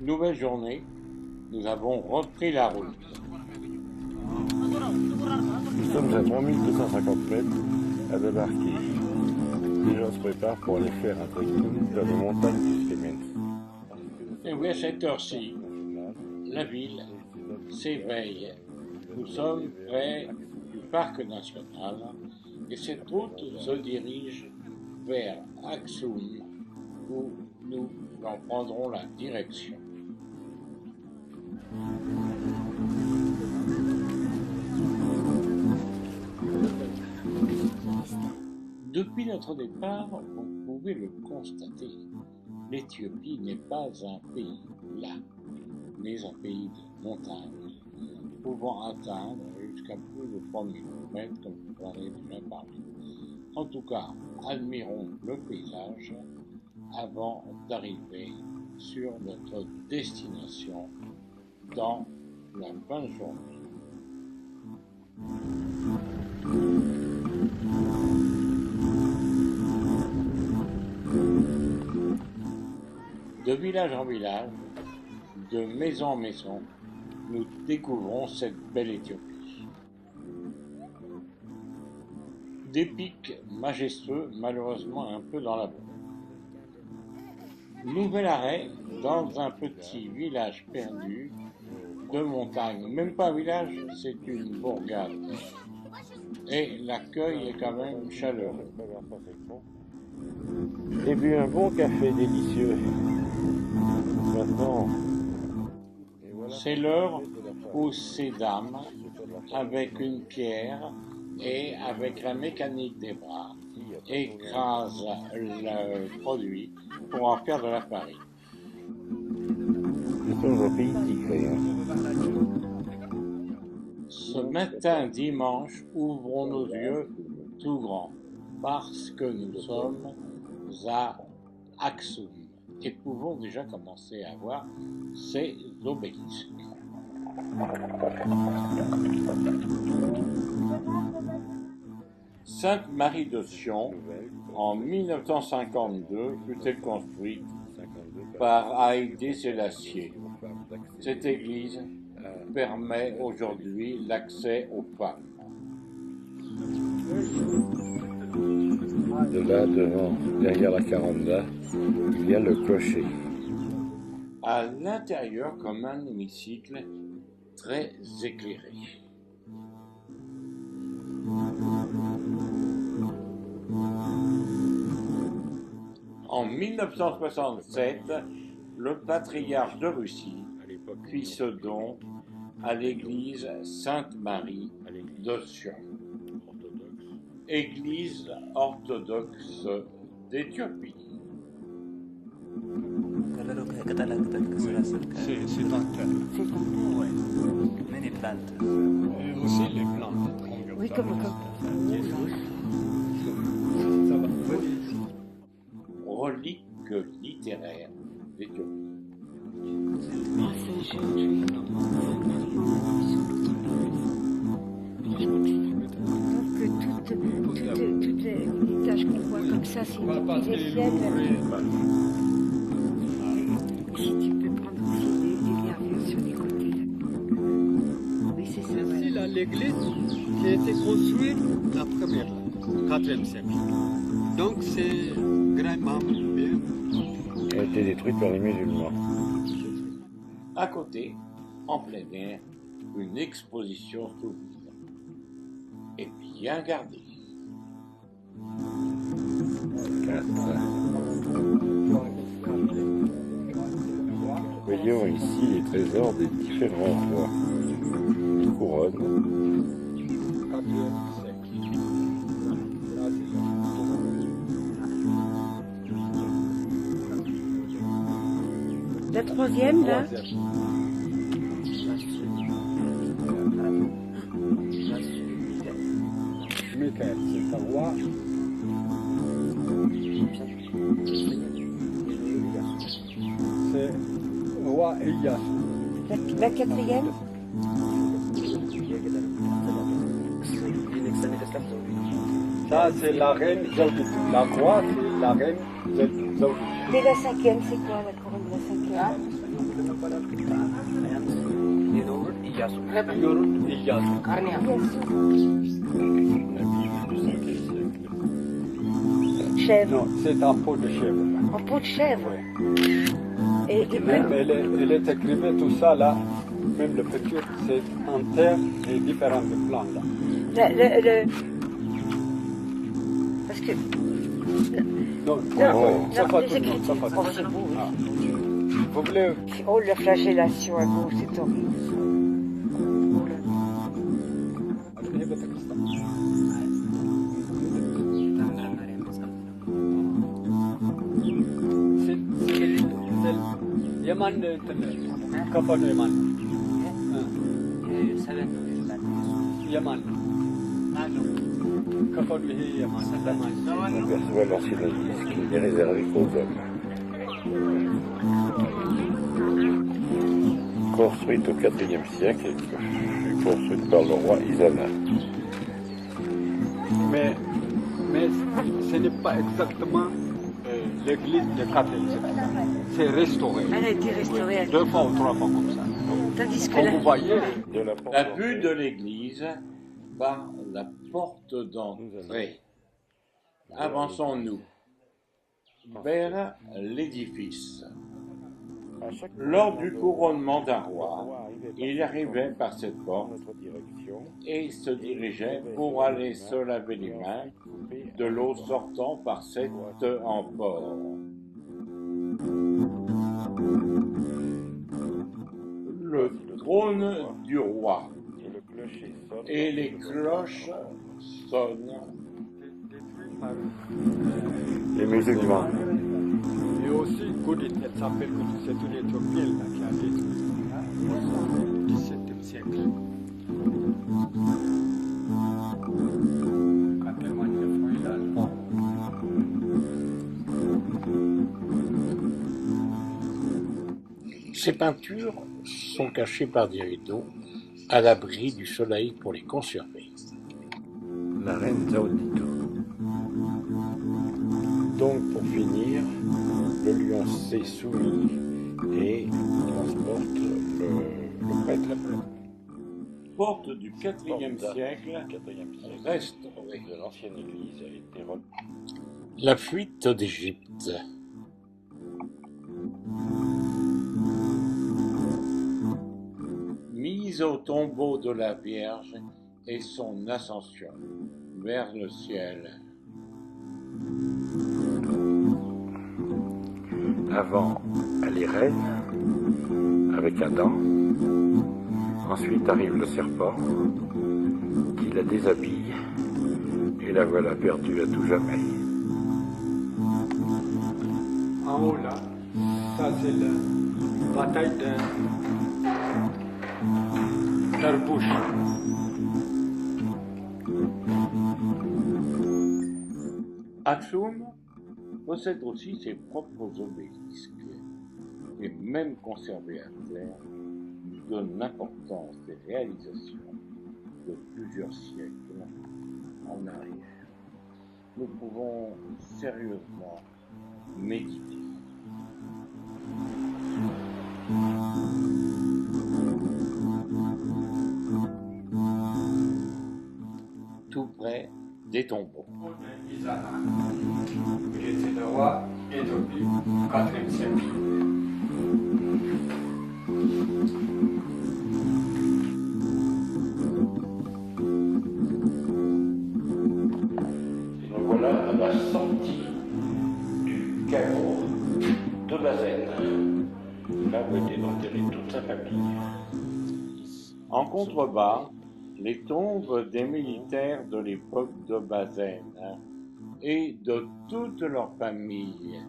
Nouvelle journée, nous avons repris la route. Nous sommes à 3250 mètres à débarquer. Les gens se préparent pour aller faire un trekking dans les montagnes du Clément. Et oui, à cette heure-ci, la ville s'éveille. Nous sommes près du parc national et cette route se dirige vers Aksum où nous en prendrons la direction. Depuis notre départ, vous pouvez le constater, l'Éthiopie n'est pas un pays plat, mais un pays de montagne, pouvant atteindre jusqu'à plus de 3000 km, comme je vous en ai déjà parlé. En tout cas, admirons le paysage avant d'arriver sur notre destination dans la fin de journée. De village en village, de maison en maison, nous découvrons cette belle Éthiopie. Des pics majestueux, malheureusement un peu dans la boue. Nouvel arrêt dans un petit village perdu de montagne. Même pas un village, c'est une bourgade. Et l'accueil est quand même chaleureux. J'ai bu un bon café délicieux. Maintenant, c'est l'heure où ces dames, avec une pierre et avec la mécanique des bras, écrasent le produit pour en faire de la farine. nous sommes au pays tigré. Ce matin dimanche, ouvrons nos yeux tout grands, parce que nous sommes à Aksum et pouvons déjà commencer à voir ces obélisques. Sainte-Marie de Sion, en 1952, fut-elle construite par Haïdé Sélassié. Cette église permet aujourd'hui l'accès aux femmes. De là, derrière la Caranda, il y a le clocher. À l'intérieur, comme un hémicycle très éclairé. En 1967, le patriarche de Russie fit ce don à l'église Sainte-Marie de Sion, église orthodoxe d'Éthiopie. C'est dentaire. Ouais. Mais les plantes. Et aussi les plantes. Oui, comme. Ça va. Relique littéraire d'Éthiopie. Donc toutes les tâches qu'on voit comme ça, c'est des ciels. Si tu peux prendre aussi des nervures sur les côtés. Oui, c'est ça. Ici, là, l'église qui a été construite la première, 4e siècle. Donc, c'est vraiment bien. Elle a été détruite par les musulmans. À côté, en plein air, une exposition sous vide. Et bien gardée. 4. Voyons ici les trésors des différents rois. Une couronne. 4e siècle. Là, La troisième, là. Michael, c'est un roi. C'est roi Elias. La quatrième. Ça, c'est la reine Zaoudite. La roi, c'est la reine Zaoudite. Et la cinquième, c'est quoi la couronne de la cinquième? Yorut İlyas. La Bible du 5e siècle. Chèvre. Non, c'est un pot de chèvre. En peau de chèvre. Et Même elle est écrivée tout ça là, même le peinture, c'est en terre et différents plans là. parce que Non, ça va tout le monde, ça va tout le monde. Ah. Vous voulez oh, la flagellation à gauche, c'est horrible. Yaman kafa Yaman. Yaman. Kafa Yaman. On aperçoit l'ancienne église qui est réservée aux hommes. Construite au IVe siècle et construite par le roi Isana. Mais ce n'est pas exactement l'église de 4e siècle. C'est restauré. Elle a été restaurée à 2 fois ou 3 fois comme ça. Tandis que Comme là, vous voyez, De la La vue de l'église par la porte d'entrée. Avançons-nous vers l'édifice. à chaque Lors du couronnement d'un roi, il arrivait par cette porte notre direction et se dirigeait pour aller se laver les mains de l'eau sortant par cette amphore. Le trône du roi et le clocher sonne. et les cloches sonnent. Les musulmans. et aussi Goudit, elle s'appelle Goudit, c'est une Éthiopienne là, qui a détruit au XVIIe siècle. Quand elle mange le fruit là, Ces peintures sont cachées par des rideaux à l'abri du soleil pour les conserver. La reine Zaudito. Donc, pour finir, le lion s'est soumis et transporte le prêtre. Porte du IVe siècle IVe siècle restaurée. de l'ancienne église a été La fuite d'Égypte. Mise au tombeau de la Vierge et son ascension vers le ciel. Avant, elle est reine, avec Adam. Ensuite arrive le serpent, qui la déshabille, et la voilà perdue à tout jamais. en haut là, ça c'est la bataille d'Arbouche. Aksum possède aussi ses propres obélisques, et même conservés à terre, nous donne l'importance des réalisations de plusieurs siècles en arrière. Nous pouvons sérieusement méditer. Tout près des tombeaux. Isana, il était le roi d'Éthiopie au IVe siècle. Nous voilà à la sortie du caveau de Bazaine, là où était enterrée toute sa famille. En contrebas, les tombes des militaires de l'époque de Bazaine et de toute leur famille.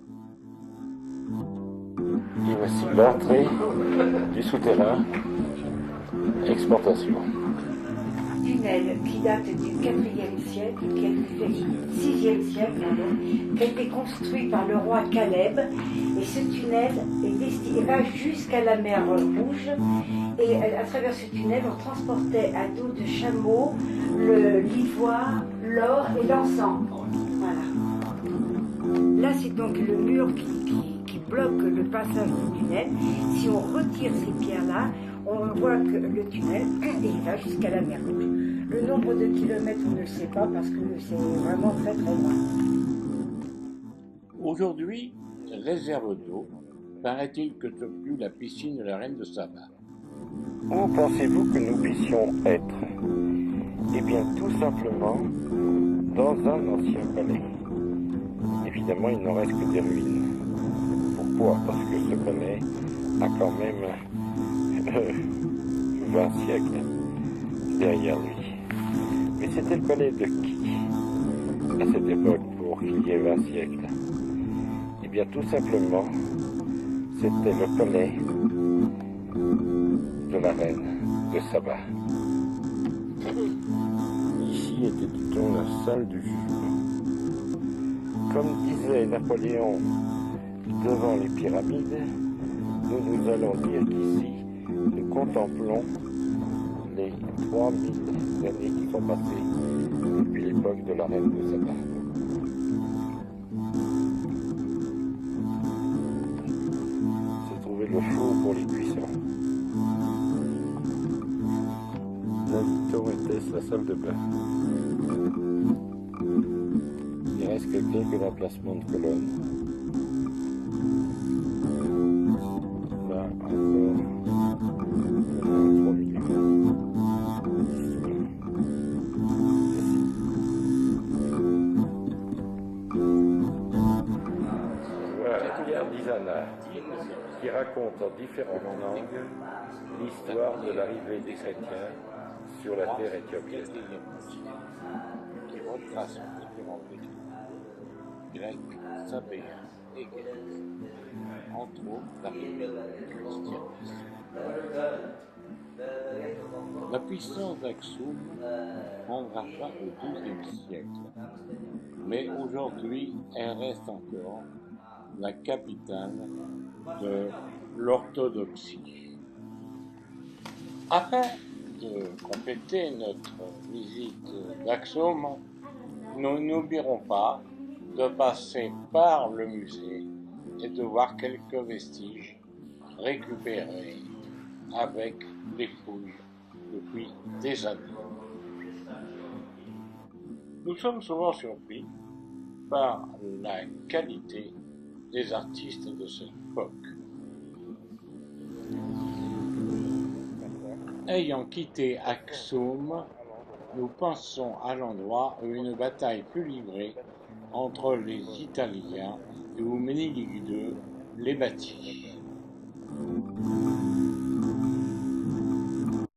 Et voici l'entrée du souterrain, exportation. tunnel qui date du IVe siècle, qui a été fait 6e siècle, qui a été construit par le roi Caleb. Et ce tunnel va jusqu'à la mer Rouge. Et à travers ce tunnel, on transportait à dos de chameau l'ivoire, l'or et l'encens. Voilà. Là, c'est donc le mur qui bloquent le passage du tunnel. Si on retire ces pierres-là, on voit que le tunnel il va jusqu'à la mer Rouge. Le nombre de kilomètres, on ne le sait pas parce que c'est vraiment très très loin. Aujourd'hui, réserve d'eau, paraît-il que ce fut la piscine de la reine de Saba. Où pensez-vous que nous puissions être? Eh bien, tout simplement dans un ancien palais. Évidemment, il n'en reste que des ruines. Pourquoi? Parce que ce palais a quand même 20 siècles derrière lui. Mais c'était le palais de qui à cette époque pour qu'il y ait 20 siècles? Eh bien, tout simplement, c'était le palais de la reine de Saba. Ici était, dit-on, la salle du jugement. Comme disait Napoléon devant les pyramides, nous allons dire qu'ici, nous contemplons les 3000 années qui sont passées depuis l'époque de la reine de Saba. C'est trouver le four pour les cuissons. Là, dit-on, était la salle de bain. Il reste que quelques emplacements de colonnes. Là, encore 3 millions. Voilà, Pierre Dizana, qui raconte en différentes langues l'histoire de l'arrivée des chrétiens sur la terre éthiopienne. Qui retrace en différents écrits grecs, sabéens et grecs, entre autres l'arrivée du christianisme. La puissance d'Aksum prendra fin au XIIe siècle, mais aujourd'hui elle reste encore la capitale de l'orthodoxie. Afin de compléter notre visite d'Aksum, nous n'oublierons pas de passer par le musée et de voir quelques vestiges récupérés avec les fouilles depuis des années. Nous sommes souvent surpris par la qualité des artistes de cette époque. Ayant quitté Aksum, nous pensons à l'endroit où une bataille fut livrée entre les Italiens et où Ménélique II les battit.